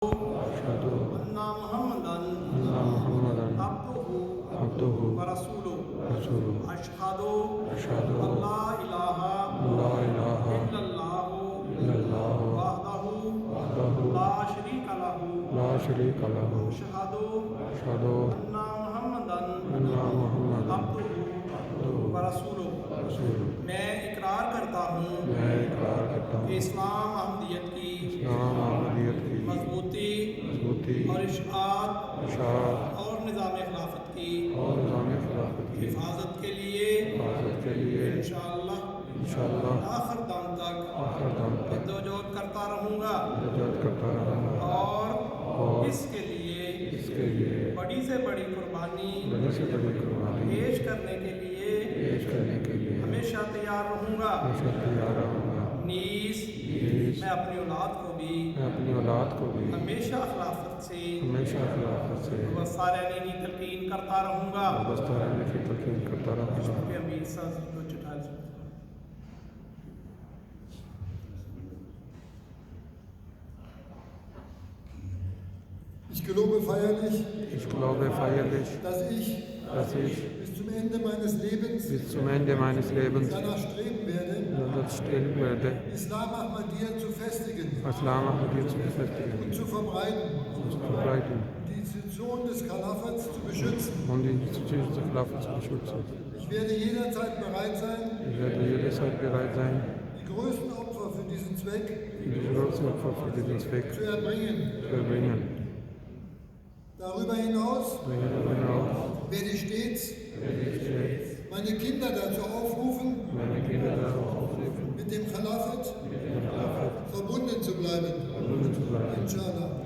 أشهد أن محمدا عبده ورسوله ورسوله أشهد أشهد أن لا إله أن لا إله إلا الله إلا الله وحده وحده لا شريك له لا شريك له أشهد أشهد أن محمدا أن محمدا عبده ورسوله میں اقرار کرتا ہوں میں اقرار کرتا کہ ہوں اسلام احمدیت کی اسلام احمدیت کی مضبوطی اور اشاعت اور نظام خلافت کی اور نظام خلافت کی حفاظت کے لیے انشاءاللہ آخر دم تک جدوجہد کرتا رہوں گا اور اس کے لیے بڑی سے بڑی قربانی پیش کرنے کے لیے ہمیشہ تیار رہوں گا نیز میں اپنی اولاد کو بھی ہمیشہ خلافت سے سارے کی تلقین کرتا رہوں گا امیر صاحب کو چٹھا Ich glaube feierlich, dass ich bis zum Ende meines Lebens danach streben werde, Islam Ahmadiyya zu festigen und zu verbreiten, die Institution des Khalafats zu beschützen. Ich werde jederzeit bereit sein, die größten Opfer für diesen Zweck zu erbringen. Darüber hinaus werde ich stets meine Kinder dazu aufrufen, mit dem Khalafat verbunden zu bleiben. Inshallah.